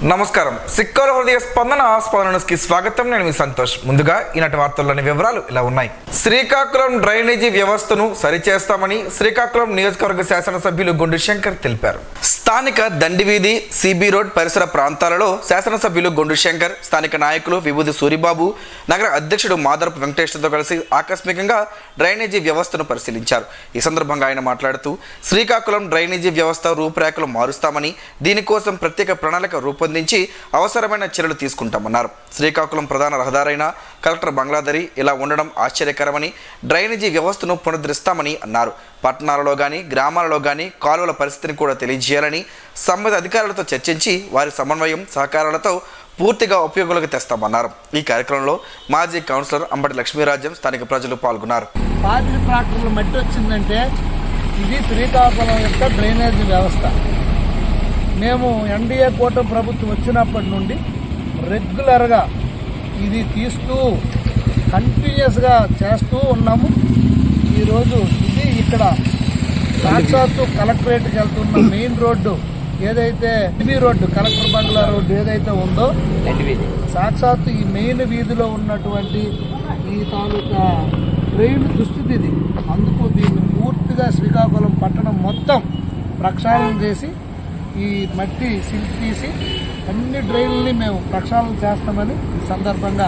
నమస్కారం. సిక్కోల హృదయ స్పందనకి స్వాగతం. నేను మీ సంతోష్. ముందుగా ఈనాటి వార్తల్లోని వివరాలు ఇలా ఉన్నాయి. శ్రీకాకుళం డ్రైనేజీ వ్యవస్థను సరిచేస్తామని శ్రీకాకుళం నియోజకవర్గ శాసనసభ్యులు గుండు శంకర్ తెలిపారు. స్థానిక దండివీధి, సిబి రోడ్ పరిసర ప్రాంతాలలో శాసనసభ్యులు గుండు శంకర్, స్థానిక నాయకులు విభూది సూరిబాబు, నగర అధ్యక్షుడు మాదరపు వెంకటేశ్వర్తో కలిసి ఆకస్మికంగా డ్రైనేజీ వ్యవస్థను పరిశీలించారు. ఈ సందర్భంగా ఆయన మాట్లాడుతూ శ్రీకాకుళం డ్రైనేజీ వ్యవస్థ రూపురేఖలు మారుస్తామని, దీనికోసం ప్రత్యేక ప్రణాళిక రూపొందించి అవసరమైన చర్యలు తీసుకుంటామన్నారు. శ్రీకాకుళం ప్రధాన రహదారైన కలెక్టర్ బంగ్లాదరి ఇలా ఉండడం ఆశ్చర్యకరమని, డ్రైనేజీ వ్యవస్థను పునరుద్ధరిస్తామని అన్నారు. పట్టణాలలో కానీ గ్రామాలలో కానీ కాలువల పరిస్థితిని కూడా తెలియజేయాలని సంబంధిత అధికారులతో చర్చించి వారి సమన్వయం సహకారాలతో పూర్తిగా ఉపయోగంలోకి తెస్తామన్నారు. ఈ కార్యక్రమంలో మాజీ కౌన్సిలర్ అంబటి లక్ష్మీరాజ్యం, స్థానిక ప్రజలు పాల్గొన్నారు. ట్రాక్టర్లు మట్టి వచ్చిందంటే ఇది శ్రీకాకుళం యొక్క డ్రైనేజీ వ్యవస్థ. మేము ఎన్డీఏ కూటమి ప్రభుత్వం వచ్చినప్పటి నుండి రెగ్యులర్గా ఇది తీస్తూ కంటిన్యూస్గా చేస్తూ ఉన్నాము. ఈరోజు ఇది ఇక్కడ సాక్షాత్తు కలెక్టరేట్కి వెళ్తున్న మెయిన్ రోడ్డు ఏదైతే సిబి రోడ్డు, కలెక్టర్ బంగ్లా రోడ్డు ఏదైతే ఉందో, సాక్షాత్తు ఈ మెయిన్ వీధిలో ఉన్నటువంటి ఈ తాలూకా డ్రైన్ దుస్థితి ఇది. అందుకు దీన్ని పూర్తిగా శ్రీకాకుళం పట్టణం మొత్తం ప్రక్షాళన చేసి ఈ మట్టి సిల్క్ తీసి అన్ని డ్రైన్లని మేము ప్రక్షాళన చేస్తామని ఈ సందర్భంగా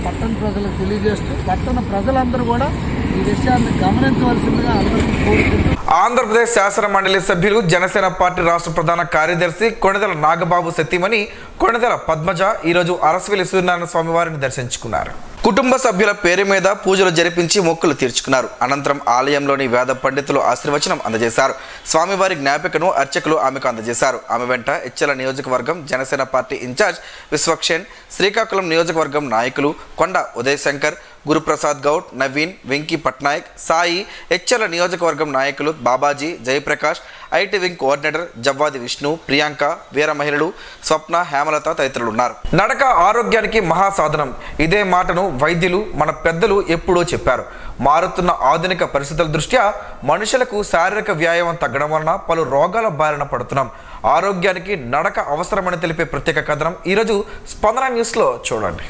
పట్టణ ప్రజలకు తెలియజేస్తూ, పట్టణ ప్రజలందరూ కూడా ఈ విషయాన్ని గమనించవలసిందిగా అందరికీ కోరుకుంటూ. ఆంధ్రప్రదేశ్ శాసన మండలి సభ్యులు, జనసేన పార్టీ రాష్ట్ర ప్రధాన కార్యదర్శి కొణిదెల నాగబాబు సతీమణి కొణిదెల పద్మజ ఈరోజు అరసవెల్లి సూర్యనారాయణ స్వామి వారిని దర్శించుకున్నారు. కుటుంబ సభ్యుల పేరు మీద పూజలు జరిపించి మొక్కులు తీర్చుకున్నారు. అనంతరం ఆలయంలోని వేద పండితులు ఆశీర్వచనం అందజేశారు. స్వామివారి జ్ఞాపికను అర్చకులు ఆమెకు అందజేశారు. ఆమె వెంట ఎచ్చెల నియోజకవర్గం జనసేన పార్టీ ఇన్ఛార్జ్ విశ్వక్షేణ్, శ్రీకాకుళం నియోజకవర్గం నాయకులు కొండ ఉదయ్ శంకర్, గురుప్రసాద్ గౌడ్, నవీన్, వెంకీ పట్నాయక్, సాయి, ఎచ్చెల నియోజకవర్గం నాయకులు Babaji, Jayaprakash, IT wing coordinator Javvadi Vishnu, Priyanka, వీర మహిళలు స్వప్న, హేమలత తదితరులు ఉన్నారు. నడక ఆరోగ్యానికి మహాసాధనం. ఇదే మాటను వైద్యులు, మన పెద్దలు ఎప్పుడూ చెప్పారు. మారుతున్న ఆధునిక పరిస్థితుల దృష్ట్యా మనుషులకు శారీరక వ్యాయామం తగ్గడం వలన పలు రోగాల బారిన పడుతున్నాం. ఆరోగ్యానికి నడక అవసరమని తెలిపే ప్రత్యేక కథనం ఈరోజు స్పందన న్యూస్లో చూడండి.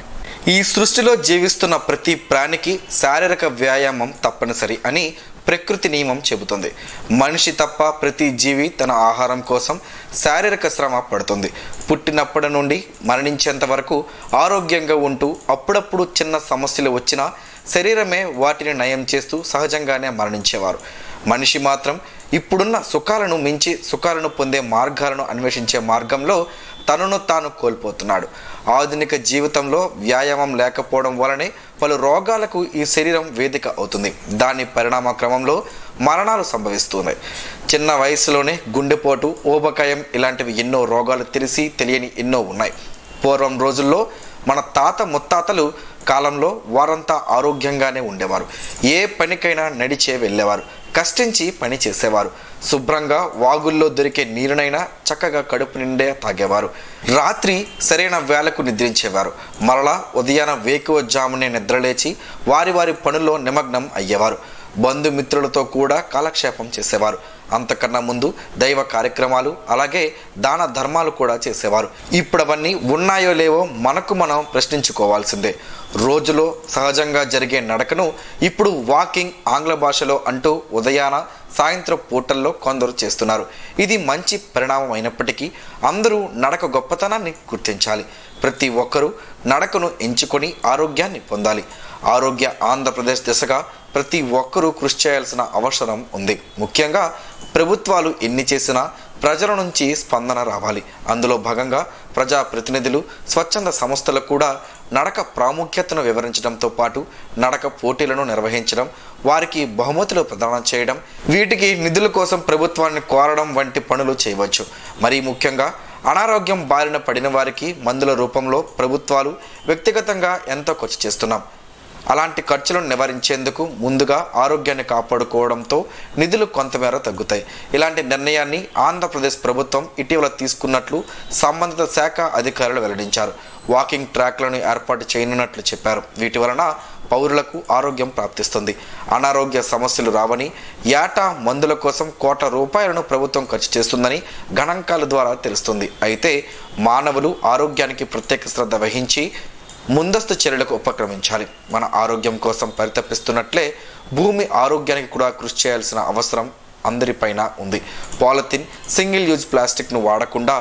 ఈ సృష్టిలో జీవిస్తున్న ప్రతి ప్రాణికి శారీరక వ్యాయామం తప్పనిసరి అని ప్రకృతి నియమం చెబుతుంది. మనిషి తప్ప ప్రతి జీవి తన ఆహారం కోసం శారీరక శ్రమ పడుతుంది. పుట్టినప్పటి నుండి మరణించేంత వరకు ఆరోగ్యంగా ఉంటూ అప్పుడప్పుడు చిన్న సమస్యలు వచ్చినా శరీరమే వాటిని నయం చేస్తూ సహజంగానే మరణించేవారు. మనిషి మాత్రం ఇప్పుడున్న సుఖాలను మించి సుఖాలను పొందే మార్గాలను అన్వేషించే మార్గంలో తనను తాను కోల్పోతున్నాడు. ఆధునిక జీవితంలో వ్యాయామం లేకపోవడం వలనే పలు రోగాలకు ఈ శరీరం వేదిక అవుతుంది. దాని పరిణామ క్రమంలో మరణాలు సంభవిస్తున్నాయి. చిన్న వయసులోనే గుండెపోటు, ఊబకాయం ఇలాంటివి ఎన్నో రోగాలు తెలియని ఎన్నో ఉన్నాయి. పూర్వం రోజుల్లో మన తాత ముత్తాతలు కాలంలో వారంతా ఆరోగ్యంగానే ఉండేవారు. ఏ పనికైనా నడిచే వెళ్ళేవారు, కష్టించి పని చేసేవారు. శుభ్రంగా వాగుల్లో దొరికే నీరునైనా చక్కగా కడుపు నిండే తాగేవారు. రాత్రి సరైన వేళకు నిద్రించేవారు. మరలా ఉదయాన వేకువజామునే నిద్రలేచి వారి పనుల్లో నిమగ్నం అయ్యేవారు. బంధుమిత్రులతో కూడా కాలక్షేపం చేసేవారు. అంతకన్నా ముందు దైవ కార్యక్రమాలు, అలాగే దాన ధర్మాలు కూడా చేసేవారు. ఇప్పుడు అవన్నీ ఉన్నాయో లేవో మనకు మనం ప్రశ్నించుకోవాల్సిందే. రోజులో సహజంగా జరిగే నడకను ఇప్పుడు వాకింగ్, ఆంగ్ల భాషలో అంటూ ఉదయాన సాయంత్రం పూటల్లో కొందరు చేస్తున్నారు. ఇది మంచి పరిణామం అయినప్పటికీ అందరూ నడక గొప్పతనాన్ని గుర్తించాలి. ప్రతి ఒక్కరూ నడకను ఎంచుకొని ఆరోగ్యాన్ని పొందాలి. ఆరోగ్య ఆంధ్రప్రదేశ్ దిశగా ప్రతి ఒక్కరూ కృషి చేయాల్సిన అవసరం ఉంది. ముఖ్యంగా ప్రభుత్వాలు ఎన్ని చేసినా ప్రజల నుంచి స్పందన రావాలి. అందులో భాగంగా ప్రజాప్రతినిధులు, స్వచ్ఛంద సంస్థలు కూడా నడక ప్రాముఖ్యతను వివరించడంతో పాటు నడక పోటీలను నిర్వహించడం, వారికి బహుమతులు ప్రదానం చేయడం, వీటికి నిధుల కోసం ప్రభుత్వాన్ని కోరడం వంటి పనులు చేయవచ్చు. మరీ ముఖ్యంగా అనారోగ్యం బారిన పడిన వారికి మందుల రూపంలో ప్రభుత్వాలు వ్యక్తిగతంగా ఎంతో ఖర్చు చేస్తున్నాం. అలాంటి ఖర్చులను నివారించేందుకు ముందుగా ఆరోగ్యాన్ని కాపాడుకోవడంతో నిధులు కొంతమేర తగ్గుతాయి. ఇలాంటి నిర్ణయాన్ని ఆంధ్రప్రదేశ్ ప్రభుత్వం ఇటీవల తీసుకున్నట్లు సంబంధిత శాఖ అధికారులు వెల్లడించారు. వాకింగ్ ట్రాక్లను ఏర్పాటు చేయనున్నట్లు చెప్పారు. వీటి వలన పౌరులకు ఆరోగ్యం ప్రాప్తిస్తుంది. అనారోగ్య సమస్యలు రావని, ఏటా మందుల కోసం కోట్ల రూపాయలను ప్రభుత్వం ఖర్చు చేస్తుందని గణాంకాల ద్వారా తెలుస్తుంది. అయితే మానవులు ఆరోగ్యానికి ప్రత్యేక శ్రద్ధ వహించి ముందస్తు చర్యలకు ఉపక్రమించాలి. మన ఆరోగ్యం కోసం పరితపిస్తున్నట్లే భూమి ఆరోగ్యానికి కూడా కృషి చేయాల్సిన అవసరం అందరిపైన ఉంది. పాలిథిన్, సింగిల్ యూజ్ ప్లాస్టిక్ను వాడకుండా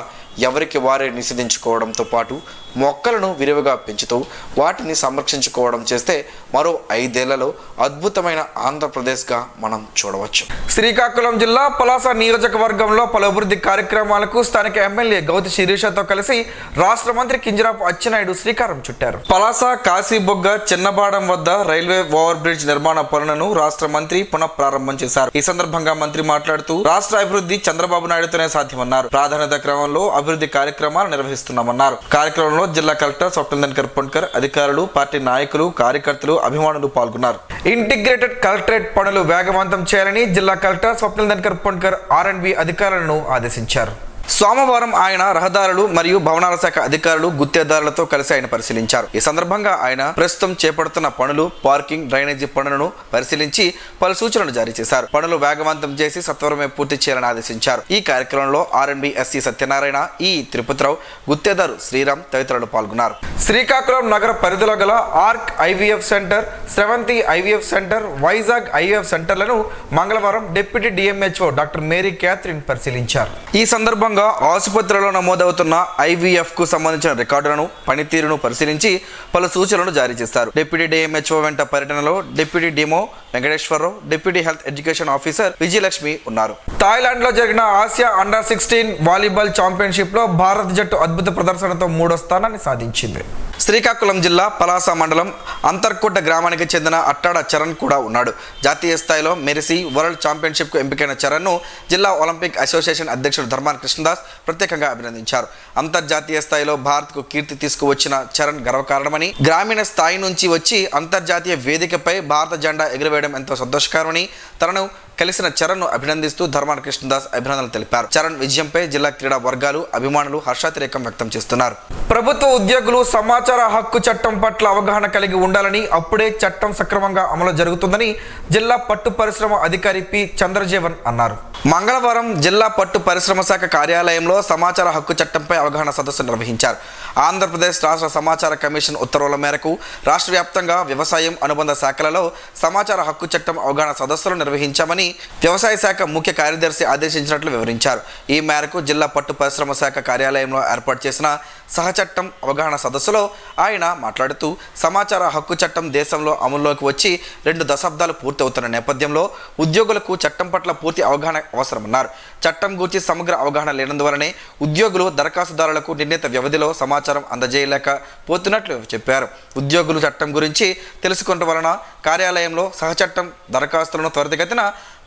ఎవరికి వారే నిషేధించుకోవడంతో పాటు మొక్కలను విరివిగా పెంచుతూ వాటిని సంరక్షించుకోవడం చేస్తే మరో 5 ఏళ్లలో అద్భుతమైన ఆంధ్రప్రదేశ్గా మనం చూడవచ్చు. శ్రీకాకుళం జిల్లా పలాస నియోజకవర్గంలో పలు అభివృద్ధి కార్యక్రమాలకు స్థానిక ఎమ్మెల్యే గౌతి శిరీషతో కలిసి రాష్ట్ర మంత్రి కింజరాపు అచ్చెన్నాయుడు శ్రీకారం చుట్టారు. పలాస కాశీబొగ్గ చిన్నబాడం వద్ద రైల్వే ఓవర్ బ్రిడ్జ్ నిర్మాణ పనులను రాష్ట్ర మంత్రి పునః ప్రారంభం చేశారు. ఈ సందర్భంగా మంత్రి మాట్లాడుతూ రాష్ట్ర అభివృద్ధి చంద్రబాబు నాయుడుతోనే సాధ్యమన్నారు. ప్రాధాన్యత క్రమంలో అభివృద్ధి కార్యక్రమాలు నిర్వహిస్తున్నామన్నారు. కార్యక్రమంలో జిల్లా కలెక్టర్ స్వప్నిల్ దినకర్ పొన్కర్, అధికారులు, పార్టీ నాయకులు, కార్యకర్తలు, అభిమానులు పాల్గొన్నారు. ఇంటిగ్రేటెడ్ కలెక్టరేట్ పనులు వేగవంతం చేయాలని జిల్లా కలెక్టర్ స్వప్నిల్ దినకర్ పొన్కర్ R&B అధికారులను ఆదేశించారు. సోమవారం ఆయన రహదారులు మరియు భవనాల శాఖ అధికారులు, గుత్తేదారులతో కలిసి ఆయన పరిశీలించారు. ఈ సందర్భంగా ఆయన ప్రస్తుతం చేపడుతున్న పనులు, పార్కింగ్, డ్రైనేజీ పనులను పరిశీలించి పలు సూచనలు జారీ చేశారు. పనులు వేగవంతం చేసి సత్వరమే పూర్తి చేయాలని ఆదేశించారు. ఈ కార్యక్రమంలో R&B SC సత్యనారాయణ, ఈ తిరుపతిరావు, గుత్తేదారు శ్రీరామ్ తదితరులు పాల్గొన్నారు. శ్రీకాకుళం నగర పరిధిలో గల Ark IVF centre, Sravanthi IVF centre, Vizag IVF సెంటర్లను మంగళవారం deputy DMHO doctor Mary Catherine పరిశీలించారు. ఈ సందర్భంగా ఆసుపత్రిలో నమోదవుతున్న IVF కు సంబంధించిన రికార్డులను, పనితీరును పరిశీలించి పలు సూచనలు జారీ చేస్తారు. డిప్యూటీ DMHO వెంట పర్యటనలో deputy DMO Venkateswararao, deputy health education officer Vijayalakshmi ఉన్నారు. థాయిలాండ్ లో జరిగిన ఆసియా అండర్-16 వాలీబాల్ ఛాంపియన్షిప్ లో భారత జట్టు అద్భుత ప్రదర్శనతో 3వ స్థానాన్ని సాధించింది. శ్రీకాకుళం జిల్లా పలాస మండలం అంతర్కోట గ్రామానికి చెందిన అట్టాడ చరణ్ కూడా ఉన్నాడు. జాతీయ స్థాయిలో మెరిసి వరల్డ్ ఛాంపియన్షిప్ కు ఎంపికైన చరణ్ ను జిల్లా ఒలింపిక్ అసోసియేషన్ అధ్యక్షుడు ధర్మాన కృష్ణదాస్ ప్రత్యేకంగా అభినందించారు. అంతర్జాతీయ స్థాయిలో భారత్ కు కీర్తి తీసుకువచ్చిన చరణ్ గర్వకారణమని, గ్రామీణ స్థాయి నుంచి వచ్చి అంతర్జాతీయ వేదికపై భారత జెండా ఎగురవేయడం ఎంతో సంతోషకరమని తనను కలిసిన చరణ్ ను అభినందిస్తూ ధర్మాన కృష్ణదాస్ అభినందనలు తెలిపారు. చరణ్ విజయంపై జిల్లా క్రీడా వర్గాలు, అభిమానులు హర్షాతిరేకం వ్యక్తం చేస్తున్నారు. ప్రభుత్వ ఉద్యోగులు సమాచార హక్కు చట్టం పట్ల అవగాహన కలిగి ఉండాలని, అప్పుడే చట్టం సక్రమంగా అమలు జరుగుతుందని జిల్లా పట్టు పరిశ్రమ అధికారి పి చంద్రజీవన్ అన్నారు. మంగళవారం జిల్లా పట్టు పరిశ్రమ శాఖ కార్యాలయంలో సమాచార హక్కు చట్టంపై అవగాహన సదస్సు నిర్వహించారు. ఆంధ్రప్రదేశ్ రాష్ట్ర సమాచార కమిషన్ ఉత్తర్వుల మేరకు రాష్ట్ర వ్యాప్తంగా వ్యవసాయం, అనుబంధ శాఖలలో సమాచార హక్కు చట్టం అవగాహన సదస్సులు నిర్వహించామని వ్యవసాయ శాఖ ముఖ్య కార్యదర్శి ఆదేశించినట్లు వివరించారు. ఈ మేరకు జిల్లా పట్టు పరిశ్రమ శాఖ కార్యాలయంలో ఏర్పాటు చేసిన సహచట్టం అవగాహన సదస్సులో ఆయన మాట్లాడుతూ, సమాచార హక్కు చట్టం దేశంలో అమల్లోకి వచ్చి 2 దశాబ్దాలు పూర్తవుతున్న నేపథ్యంలో ఉద్యోగులకు చట్టం పట్ల పూర్తి అవగాహన అవసరమన్నారు. చట్టం గురించి సమగ్ర అవగాహన లేనందువలనే ఉద్యోగులు దరఖాస్తుదారులకు నిర్ణీత వ్యవధిలో సమాచారం అందజేయలేకపోతున్నట్లు చెప్పారు. ఉద్యోగులు చట్టం గురించి తెలుసుకున్న వలన కార్యాలయంలో సహచట్టం దరఖాస్తులను త్వరితగతిన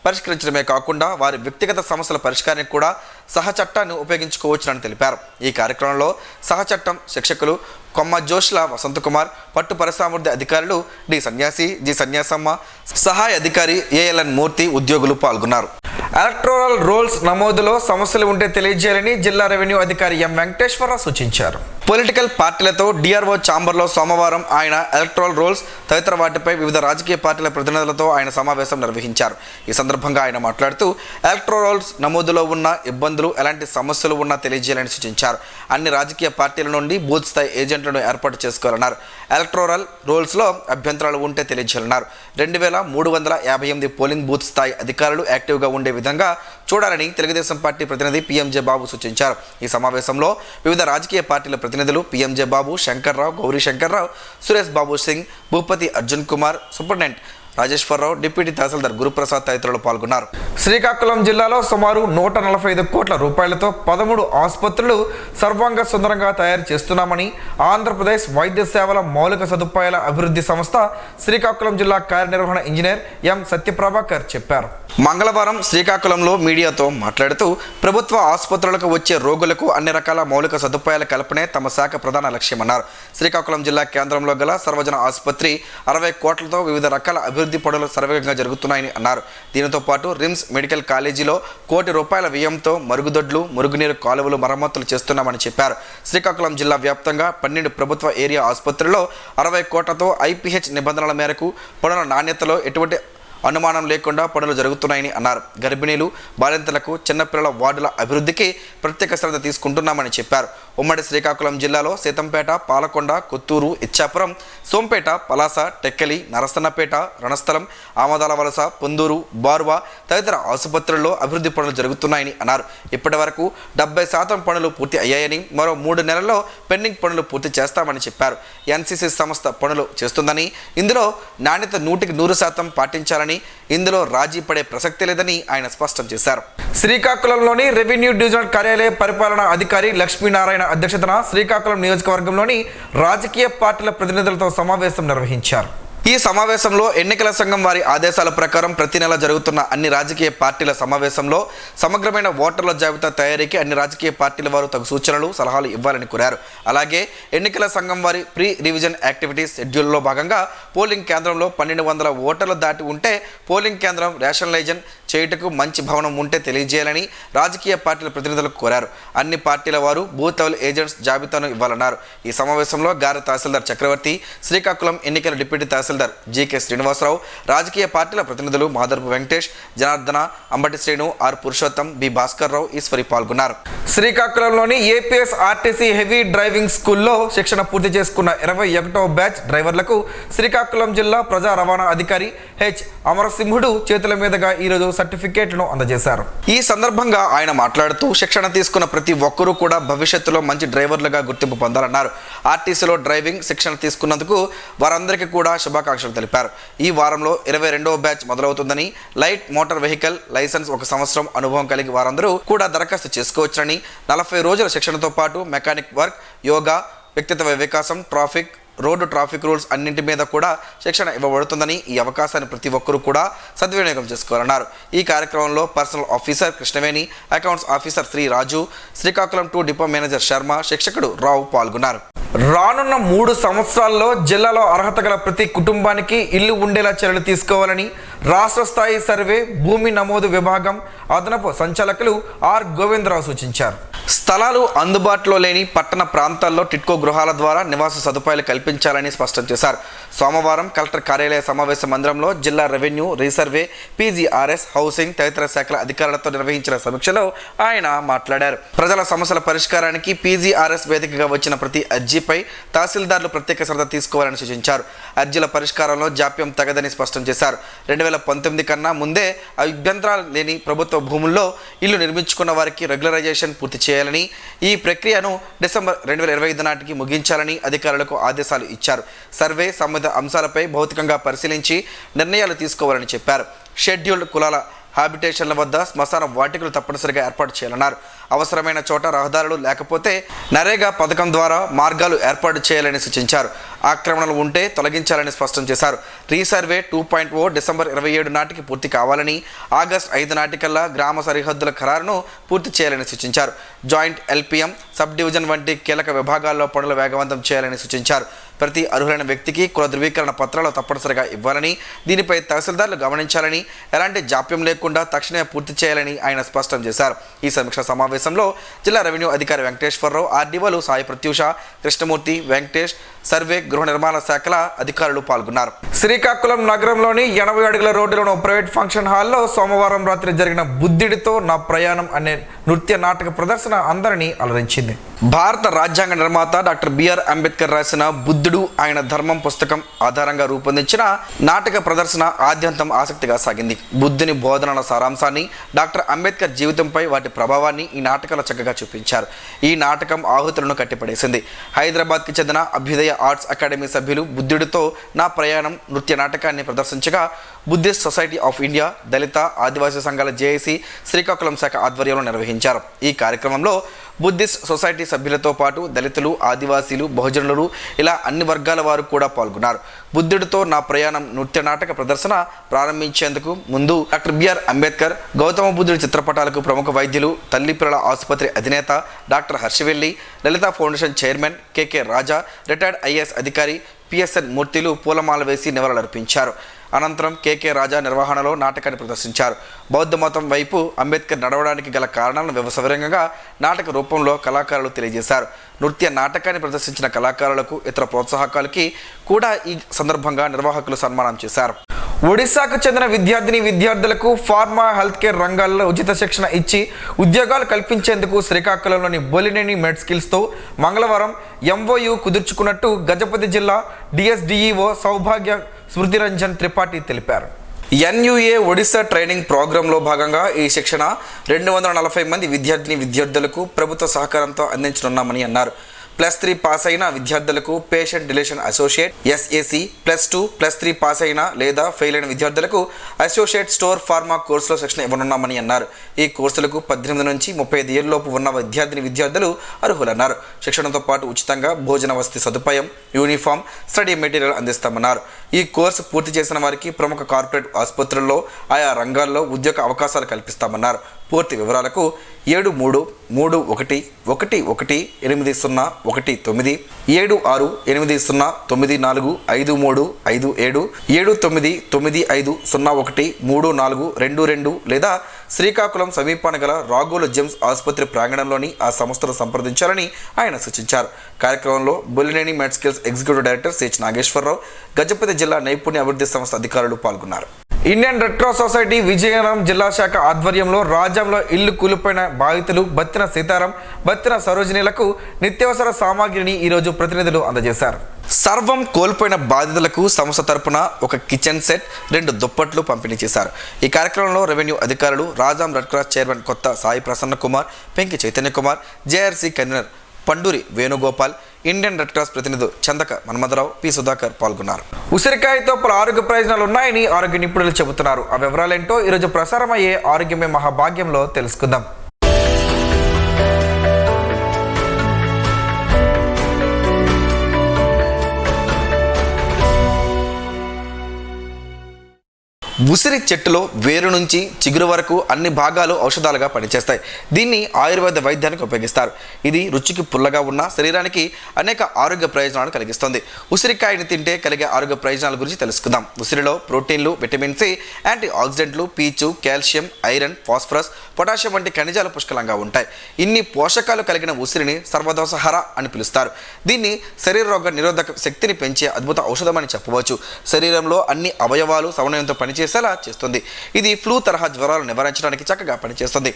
పరిష్కరించడమే కాకుండా వారి వ్యక్తిగత సమస్యల పరిష్కారానికి కూడా సహచట్టాన్ని ఉపయోగించుకోవచ్చునని తెలిపారు. ఈ కార్యక్రమంలో సహచట్టం శిక్షకులు కొమ్మ జోష్ల వసంతకుమార్, పట్టు పరిశ్రమాభివృద్ధి అధికారులు డి సన్యాసి, జి సన్యాసమ్మ, సహాయ అధికారి ALN మూర్తి, ఉద్యోగులు పాల్గొన్నారు. ఎలక్టోరల్ రోల్స్ నమోదులో సమస్యలు ఉంటే తెలియజేయాలని జిల్లా రెవెన్యూ అధికారి ఎం వెంకటేశ్వరరావు సూచించారు. పొలిటికల్ పార్టీలతో DRO ఛాంబర్లో సోమవారం ఆయన ఎలక్టోరల్ రోల్స్ తదితర వాటిపై వివిధ రాజకీయ పార్టీల ప్రతినిధులతో ఆయన సమావేశం నిర్వహించారు. ఈ సందర్భంగా ఆయన మాట్లాడుతూ, ఎలక్టోరల్ రోల్స్ నమోదులో ఉన్న ఇబ్బందులు, ఎలాంటి సమస్యలు ఉన్నా తెలియజేయాలని సూచించారు. అన్ని రాజకీయ పార్టీల నుండి బూత్ స్థాయి ఏజెంట్లను ఏర్పాటు చేసుకోవాలన్నారు. ఎలక్టోరల్ రోల్స్లో అభ్యంతరాలు ఉంటే తెలియజేయాలన్నారు. 2358 పోలింగ్ బూత్ స్థాయి అధికారులు యాక్టివ్గా ఉండే విధంగా చూడాలని తెలుగుదేశం పార్టీ ప్రతినిధి PMJ బాబు సూచించారు. ఈ సమావేశంలో వివిధ రాజకీయ పార్టీల ప్రతినిధులు PMJ బాబు, శంకర్రావు, గౌరీ శంకర్రావు, సురేష్ బాబు సింగ్, భూపతి అర్జున్ కుమార్, సూపరింటెండెంట్ రాజేశ్వరరావు, డిప్యూటీ తహసీల్దార్ గురుప్రసాద్ తదితరులు పాల్గొన్నారు. శ్రీకాకుళం జిల్లాలో సుమారు 145 కోట్ల రూపాయలతో 13 ఆసుపత్రులు సర్వాంగ సుందరంగా తయారు చేస్తున్నామని ఆంధ్రప్రదేశ్ వైద్య సేవల మౌలిక సదుపాయాల అభివృద్ధి సంస్థ శ్రీకాకుళం జిల్లా కార్యనిర్వహణ ఇంజనీర్ ఎం సత్యప్రభాకర్ చెప్పారు. మంగళవారం శ్రీకాకుళంలో మీడియాతో మాట్లాడుతూ, ప్రభుత్వ ఆసుపత్రులకు వచ్చే రోగులకు అన్ని రకాల మౌలిక సదుపాయాల కల్పనే తమ శాఖ ప్రధాన లక్ష్యమన్నారు. శ్రీకాకుళం జిల్లా కేంద్రంలో గల సర్వజన ఆసుపత్రి 60 కోట్లతో వివిధ రకాల అభివృద్ధి అభివృద్ధి పనులు సర్వేగంగా జరుగుతున్నాయని అన్నారు. దీనితో పాటు రిమ్స్ మెడికల్ కాలేజీలో ₹1 కోటి వ్యయంతో మరుగుదొడ్లు, మురుగునీరు కాలువలు మరమ్మతులు చేస్తున్నామని చెప్పారు. శ్రీకాకుళం జిల్లా వ్యాప్తంగా 12 ప్రభుత్వ ఏరియా ఆసుపత్రుల్లో 60 కోట్లతో IPH నిబంధనల మేరకు పనుల నాణ్యతలో ఎటువంటి అనుమానం లేకుండా పనులు జరుగుతున్నాయని అన్నారు. గర్భిణీలు, బాలింతలకు, చిన్నపిల్లల వార్డుల అభివృద్ధికి ప్రత్యేక శ్రద్ధ తీసుకుంటున్నామని చెప్పారు. ఉమ్మడి శ్రీకాకుళం జిల్లాలో సీతంపేట, పాలకొండ, కొత్తూరు, ఇచ్చాపురం, సోంపేట, పలాస, టెక్కలి, నరసన్నపేట, రణస్థలం, ఆమదాల వలస, పొందూరు, బార్వా తదితర ఆసుపత్రుల్లో అభివృద్ధి పనులు జరుగుతున్నాయని అన్నారు. ఇప్పటి వరకు 70% పనులు పూర్తి అయ్యాయని, మరో 3 నెలల్లో పెండింగ్ పనులు పూర్తి చేస్తామని చెప్పారు. NCC సంస్థ పనులు చేస్తుందని, ఇందులో నాణ్యత 100% పాటించాలని, ఇందులో రాజీ పడే ప్రసక్తి లేదని ఆయన స్పష్టం చేశారు. శ్రీకాకుళంలోని రెవెన్యూ డివిజనల్ కార్యాలయ పరిపాలనా అధికారి లక్ష్మీనారాయణ అధ్యక్షతన శ్రీకాకుళం నియోజకవర్గంలోని రాజకీయ పార్టీల ప్రతినిధులతో సమావేశం నిర్వహించారు. ఈ సమావేశంలో ఎన్నికల సంఘం వారి ఆదేశాల ప్రకారం ప్రతి నెల జరుగుతున్న అన్ని రాజకీయ పార్టీల సమావేశంలో సమగ్రమైన ఓటర్ల జాబితా తయారీకి అన్ని రాజకీయ పార్టీల వారు తగు సూచనలు, సలహాలు ఇవ్వాలని కోరారు. అలాగే ఎన్నికల సంఘం వారి ప్రీ రివిజన్ యాక్టివిటీస్ షెడ్యూల్లో భాగంగా పోలింగ్ కేంద్రంలో 1200 ఓటర్లు దాటి ఉంటే పోలింగ్ కేంద్రం రేషనలైజన్ చేయుటకు మంచి భవనం ఉంటే తెలియజేయాలని రాజకీయ పార్టీల ప్రతినిధులకు కోరారు. అన్ని పార్టీల వారు బూత్ లెవెల్ ఏజెంట్స్ జాబితాను ఇవ్వాలన్నారు. ఈ సమావేశంలో గార తహసీల్దార్ చక్రవర్తి, శ్రీకాకుళం ఎన్నికల డిప్యూటీ తహసీల్దార్ జీకే శ్రీనివాసరావు, రాజకీయ పార్టీల ప్రతినిధులు మాదర్పు వెంకటేష్, జనార్దన, అంబటి శ్రీను, ఆర్ పురుషోత్తం, బి భాస్కర్ రావు, ఈశ్వరి పాల్గొన్నారు. శ్రీకాకుళంలోని APS RTC హెవీ డ్రైవింగ్ స్కూల్లో శిక్షణ పూర్తి చేసుకున్న 21వ బ్యాచ్ డ్రైవర్లకు శ్రీకాకుళం జిల్లా ప్రజా రవాణా అధికారి H అమరసింహుడు చేతుల మీదుగా ఈరోజు సర్టిఫికేట్లను అందజేశారు. ఈ సందర్భంగా ఆయన మాట్లాడుతూ శిక్షణ తీసుకున్న ప్రతి ఒక్కరూ కూడా భవిష్యత్తులో మంచి డ్రైవర్లుగా గుర్తింపు పొందాలన్నారు. RTCలో డ్రైవింగ్ శిక్షణ తీసుకున్నందుకు వారందరికీ కూడా శుభాకాంక్షలు తెలిపారు. ఈ వారంలో 22వ బ్యాచ్ మొదలవుతుందని, లైట్ మోటార్ వెహికల్ లైసెన్స్ 1 సంవత్సరం అనుభవం కలిగి వారందరూ కూడా దరఖాస్తు చేసుకోవచ్చని, 40 రోజుల శిక్షణతో పాటు మెకానిక్ వర్క్, యోగా, వ్యక్తిత్వ వికాసం, ట్రాఫిక్, రోడ్డు ట్రాఫిక్ రూల్స్ అన్నింటి మీద కూడా శిక్షణ ఇవ్వబడుతుందని, ఈ అవకాశాన్ని ప్రతి ఒక్కరూ కూడా సద్వినియోగం చేసుకోవాలన్నారు. ఈ కార్యక్రమంలో personal officer Krishnaveni, accounts officer Sri Raju, Srikakulam 2 depot manager Sharma, శిక్షకుడు రావు పాల్గొన్నారు. రానున్న 3 సంవత్సరాల్లో జిల్లాలో అర్హత గల ప్రతి కుటుంబానికి ఇల్లు ఉండేలా చర్యలు తీసుకోవాలని రాష్ట్ర స్థాయి సర్వే, భూమి నమోదు విభాగం అదనపు సంచాలకులు ఆర్ గోవిందరావు సూచించారు. స్థలాలు అందుబాటులో లేని పట్టణ ప్రాంతాల్లో టిట్కో గృహాల ద్వారా నివాస సదుపాయాలు కల్పించాలని స్పష్టం చేశారు. సోమవారం కలెక్టర్ కార్యాలయ సమావేశ మందిరంలో జిల్లా రెవెన్యూ, రీసర్వే, PGRS, హౌసింగ్ తదితర శాఖల అధికారులతో నిర్వహించిన సమీక్షలో ఆయన మాట్లాడారు. ప్రజల సమస్యల పరిష్కారానికి PGRS వేదికగా వచ్చిన ప్రతి అర్జీపై తహసీల్దార్లు ప్రత్యేక శ్రద్ధ తీసుకోవాలని సూచించారు. అర్జీల పరిష్కారంలో జాప్యం తగదని స్పష్టం చేశారు. 2019 కన్నా ముందే అభ్యంతరాలు లేని ప్రభుత్వ భూముల్లో ఇల్లు నిర్మించుకున్న వారికి రెగ్యులరైజేషన్ పూర్తి చేయాలని, ఈ ప్రక్రియను డిసెంబర్ 2025 నాటికి ముగించాలని అధికారులకు ఆదేశాలు ఇచ్చారు. సర్వే సంబంధిత అంశాలపై భౌతికంగా పరిశీలించి నిర్ణయాలు తీసుకోవాలని చెప్పారు. షెడ్యూల్డ్ కులాల హ్యాబిటేషన్ల వద్ద శ్మశాన వాటికలు తప్పనిసరిగా ఏర్పాటు చేయాలన్నారు. అవసరమైన చోట రహదారులు లేకపోతే నరేగా పథకం ద్వారా మార్గాలు ఏర్పాటు చేయాలని సూచించారు. ఆక్రమణలు ఉంటే తొలగించాలని స్పష్టం చేశారు. రీసర్వే 2.0 డిసెంబర్ 27 నాటికి పూర్తి కావాలని, ఆగస్టు 5 నాటికల్లా గ్రామ సరిహద్దుల ఖరారును పూర్తి చేయాలని సూచించారు. జాయింట్ LPM, సబ్ డివిజన్ వంటి కీలక విభాగాల్లో పనులు వేగవంతం చేయాలని సూచించారు. ప్రతి అర్హులైన వ్యక్తికి కుల ధృవీకరణ పత్రాలు తప్పనిసరిగా ఇవ్వాలని, దీనిపై తహసీల్దార్లు గమనించాలని, ఎలాంటి జాప్యం లేకుండా తక్షణమే పూర్తి చేయాలని ఆయన స్పష్టం చేశారు. ఈ సమీక్ష సమావేశంలో జిల్లా రెవెన్యూ అధికారి వెంకటేశ్వరరావు, RDOలు సాయి ప్రత్యూష, కృష్ణమూర్తి, వెంకటేష్, సర్వే, గృహ నిర్మాణ శాఖల అధికారులు పాల్గొన్నారు. శ్రీకాకుళం నగరంలోని 80 అడుగుల రోడ్డులోని ప్రైవేట్ ఫంక్షన్ హాల్లో సోమవారం రాత్రి జరిగిన బుద్ధుడితో నా ప్రయాణం అనే నృత్య నాటక ప్రదర్శన అందరినీ అలరించింది. భారత రాజ్యాంగ నిర్మాత డాక్టర్ BR అంబేద్కర్ రాసిన బుద్ధుడు ఆయన ధర్మం పుస్తకం ఆధారంగా రూపొందించిన నాటక ప్రదర్శన ఆద్యంతం ఆసక్తిగా సాగింది. బుద్ధుని బోధనల సారాంశాన్ని, డాక్టర్ అంబేద్కర్ జీవితంపై వాటి ప్రభావాన్ని ఈ నాటకంలో చక్కగా చూపించారు. ఈ నాటకం ఆహుతులను కట్టిపడేసింది. హైదరాబాద్కి చెందిన అభ్యుదయ ఆర్ట్స్ అకాడమీ సభ్యులు బుద్ధుడితో నా ప్రయాణం నృత్య నాటకాన్ని ప్రదర్శించగా, బుద్ధిస్ట్ సొసైటీ ఆఫ్ ఇండియా, దళిత ఆదివాసీ సంఘాల JAC శ్రీకాకుళం శాఖ ఆధ్వర్యంలో నిర్వహించారు. ఈ కార్యక్రమంలో బుద్ధిస్ట్ సొసైటీ సభ్యులతో పాటు దళితులు, ఆదివాసీలు, బహుజనులు ఇలా అన్ని వర్గాల వారు కూడా పాల్గొన్నారు. బుద్ధుడితో నా ప్రయాణం నృత్య నాటక ప్రదర్శన ప్రారంభించేందుకు ముందు డాక్టర్ BR అంబేద్కర్, గౌతమ బుద్ధుడి చిత్రపటాలకు ప్రముఖ వైద్యులు, తల్లిపిల్లల ఆసుపత్రి అధినేత డాక్టర్ హర్షవెల్లి, లలిత ఫౌండేషన్ చైర్మన్ KK రాజా, రిటైర్డ్ IAS అధికారి PSN మూర్తిలు పూలమాల వేసి నివాళులర్పించారు. అనంతరం కేకే రాజా నిర్వహణలో నాటకాన్ని ప్రదర్శించారు. బౌద్ధ మతం వైపు అంబేద్కర్ నడవడానికి గల కారణాలను సవివరంగా నాటక రూపంలో కళాకారులు తెలియజేశారు. నృత్య నాటకాన్ని ప్రదర్శించిన కళాకారులకు ఇతర ప్రోత్సాహకాలకి కూడా ఈ సందర్భంగా నిర్వాహకులు సన్మానం చేశారు. ఒడిశాకు చెందిన విద్యార్థులకు ఫార్మా, హెల్త్ కేర్ రంగాల్లో ఉచిత శిక్షణ ఇచ్చి ఉద్యోగాలు కల్పించేందుకు శ్రీకాకుళంలోని బొలినేని మెడ్స్కిల్స్తో మంగళవారం MOU కుదుర్చుకున్నట్టు గజపతి జిల్లా DSDEO సౌభాగ్య స్మృతిరంజన్ త్రిపాఠి తెలిపారు. NUA ఒడిశా ట్రైనింగ్ ప్రోగ్రాంలో భాగంగా ఈ శిక్షణ 240 మంది విద్యార్థులకు ప్రభుత్వ సహకారంతో అందించనున్నామని అన్నారు. +3 పాస్ అయిన విద్యార్థులకు patient relation associate SAC, +2, +3 pass అయిన లేదా ఫెయిల్ అయిన విద్యార్థులకు అసోసియేట్ స్టోర్ ఫార్మా కోర్సులో శిక్షణ ఇవ్వనున్నామని అన్నారు. ఈ కోర్సులకు 18 నుంచి 35 ఏళ్లలోపు ఉన్న విద్యార్థులు అర్హులన్నారు. శిక్షణతో పాటు ఉచితంగా భోజన వసతి సదుపాయం, యూనిఫామ్, స్టడీ మెటీరియల్ అందిస్తామన్నారు. ఈ కోర్సు పూర్తి చేసిన వారికి ప్రముఖ కార్పొరేట్ ఆసుపత్రుల్లో ఆయా రంగాల్లో ఉద్యోగ అవకాశాలు కల్పిస్తామన్నారు. పూర్తి వివరాలకు 7331118019 76809457 7995013422 లేదా శ్రీకాకుళం సమీపాన గల రాగోలు జెమ్స్ ఆసుపత్రి ప్రాంగణంలోని ఆ సంస్థను సంప్రదించాలని ఆయన సూచించారు. కార్యక్రమంలో Bollineni Medskills executive director C.H. Nageswararao, Gajapati జిల్లా నైపుణ్య అభివృద్ధి సంస్థ అధికారులు పాల్గొన్నారు. Indian Red Cross Society Vizianagaram జిల్లా శాఖ ఆధ్వర్యంలో రాజ్యంలో ఇల్లు కూలిపోయిన బాధితులు బత్తిన సీతారాం, బత్తిన సరోజినీలకు నిత్యావసర సామాగ్రిని ఈరోజు ప్రతినిధులు అందజేశారు. సర్వం కోల్పోయిన బాధితులకు సంస్థ తరపున ఒక కిచెన్ సెట్, 2 దుప్పట్లు పంపిణీ చేశారు. ఈ కార్యక్రమంలో రెవెన్యూ అధికారులు, Rajam red Cross chairman Kotha Sai Prasanna Kumar, Penki Chaitanya Kumar, JRC convener Panduri Venugopal, Indian Red Cross ప్రతినిధులు చందక మన్మథరావు, P. సుధాకర్ పాల్గొన్నారు. ఉసిరికాయతో పలు ఆరోగ్య ప్రయోజనాలు ఉన్నాయని ఆరోగ్య నిపుణులు చెబుతున్నారు. ఆ వివరాలేంటో ఈరోజు ప్రసారమయ్యే ఆరోగ్యమే మహాభాగ్యంలో తెలుసుకుందాం. ఉసిరి చెట్టులో వేరు నుంచి చిగురు వరకు అన్ని భాగాలు ఔషధాలుగా పనిచేస్తాయి. దీన్ని ఆయుర్వేద వైద్యానికి ఉపయోగిస్తారు. ఇది రుచికి పుల్లగా ఉన్న శరీరానికి అనేక ఆరోగ్య ప్రయోజనాలు కలిగిస్తుంది. ఉసిరికాయని తింటే కలిగే ఆరోగ్య ప్రయోజనాల గురించి తెలుసుకుందాం. ఉసిరిలో ప్రోటీన్లు, విటమిన్ C, యాంటీ ఆక్సిడెంట్లు, పీచు, కాల్షియం, ఐరన్, ఫాస్ఫరస్, పొటాషియం వంటి ఖనిజాలు పుష్కలంగా ఉంటాయి. ఇన్ని పోషకాలు కలిగిన ఉసిరిని సర్వదోషహర అని పిలుస్తారు. దీన్ని శరీర రోగ నిరోధక శక్తిని పెంచే అద్భుత ఔషధమని చెప్పవచ్చు. శరీరంలో అన్ని అవయవాలు సమన్వయంతో పనిచేసేలా చేస్తుంది. ఇది ఫ్లూ తరహా జ్వరాలు నివారించడానికి చక్కగా పనిచేస్తుంది.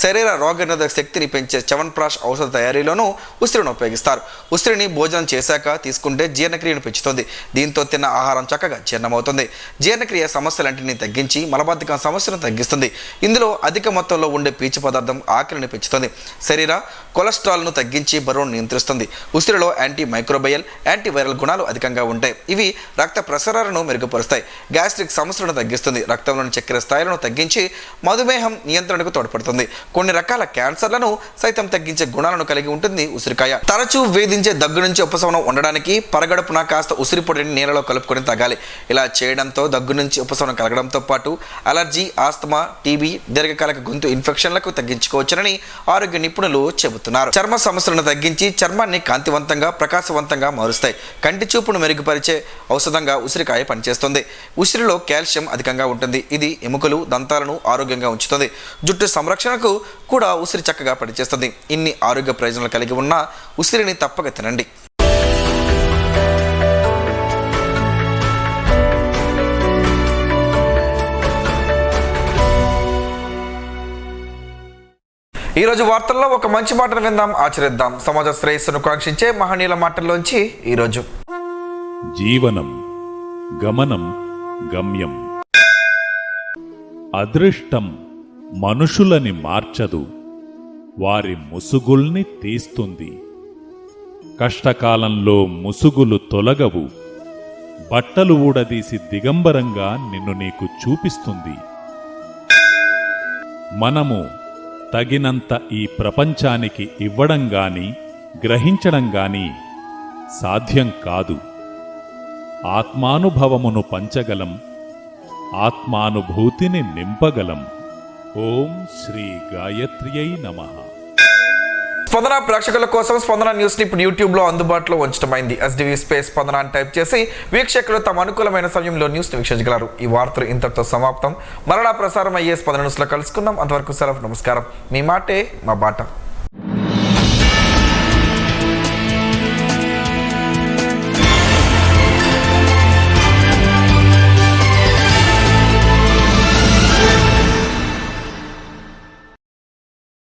శరీర రోగ నిరోధక శక్తిని పెంచే చ్యవన్ప్రాష్ ఔషధ తయారీలోనూ ఉసిరిని ఉపయోగిస్తారు. ఉసిరిని భోజనం చేశాక తీసుకుంటే జీర్ణక్రియను పెంచుతుంది. దీంతో తిన్న ఆహారం చక్కగా జీర్ణమవుతుంది. జీర్ణక్రియ సమస్యలంటిని తగ్గించి మలబద్ధకం సమస్యను తగ్గిస్తుంది. ఇందులో అధిక మొత్తంలో ఉండే పీచు పదార్థం ఆకలిని పెంచుతుంది. శరీర కొలెస్ట్రాల్ను తగ్గించి బరువును నియంత్రిస్తుంది. ఉసిరిలో యాంటీ మైక్రోబయల్, యాంటీ వైరల్ గుణాలు అధికంగా ఉంటాయి. ఇవి రక్త ప్రసరణను మెరుగుపరుస్తాయి. గ్యాస్ట్రిక్ సమస్యలను తగ్గిస్తుంది. రక్తంలోని చక్కెర స్థాయిలను తగ్గించి మధుమేహం నియంత్రణకు తోడ్పడుతుంది. కొన్ని రకాల క్యాన్సర్లను సైతం తగ్గించే గుణాలను కలిగి ఉంటుంది ఉసిరికాయ. తరచూ వేధించే దగ్గు నుంచి ఉపశమనం ఉండడానికి పరగడుపున కాస్త ఉసిరి పొడిని నీళ్ళలో కలుపుకొని తాగాలి. ఇలా చేయడంతో దగ్గు నుంచి ఉపశమనం కలగడంతో పాటు అలర్జీ, ఆస్తమా, టీబీ, దీర్ఘకాలిక గొంతు ఇన్ఫెక్షన్లకు తగ్గించుకోవచ్చునని ఆరోగ్య నిపుణులు చెబుతున్నారు. చర్మ సమస్యలను తగ్గించి చర్మాన్ని కాంతివంతంగా, ప్రకాశవంతంగా మారుస్తాయి. కంటి చూపును మెరుగుపరిచే ఔషధంగా ఉసిరికాయ పనిచేస్తుంది. ఉసిరిలో కాల్షియం అధికంగా ఉంటుంది. ఇది ఎముకలు, దంతాలను ఆరోగ్యంగా ఉంచుతుంది. జుట్టు సంరక్షణకు కూడా ఉసిరి చక్కగా పనిచేస్తుంది. ఇన్ని ఆరోగ్య ప్రయోజనాలు కలిగి ఉన్న ఉసిరిని తప్పక తినండి. ఈరోజు వార్తల్లో ఒక మంచి మాటను విందాం, ఆచరిద్దాం. సమాజ శ్రేయస్సును కాంక్షించే మహనీయుల మాటల్లోంచి ఈరోజు. జీవనం గమనం గమ్యం. అదృష్టం మనుషులని మార్చదు, వారి ముసుగుల్ని తీస్తుంది. కష్టకాలంలో ముసుగులు తొలగవు, బట్టలు ఊడదీసి దిగంబరంగా నిన్ను నీకు చూపిస్తుంది. మనము తగినంత ఈ ప్రపంచానికి ఇవ్వడం గాని గ్రహించడం గాని సాధ్యం కాదు. ఆత్మానుభవమును పంచగలం, ఆత్మానుభూతిని నింపగలం. ఓం శ్రీ గాయత్ర్యై నమః. స్పందన ప్రేక్షకుల కోసం స్పందన న్యూస్ ని ఇప్పుడు యూట్యూబ్ లో అందుబాటులో ఉంచడమైంది. SDV స్పేస్ స్పందన అని టైప్ చేసి వీక్షకులు తమ అనుకూలమైన సమయంలో న్యూస్ ని వీక్షించగలరు. ఈ వార్తలు ఇంతటితో సమాప్తం. మరలా ప్రసారం అయ్యే స్పందన న్యూస్ లో కలుసుకుందాం. అంతవరకు సెలవు. నమస్కారం. మీ మాటే మా బాట.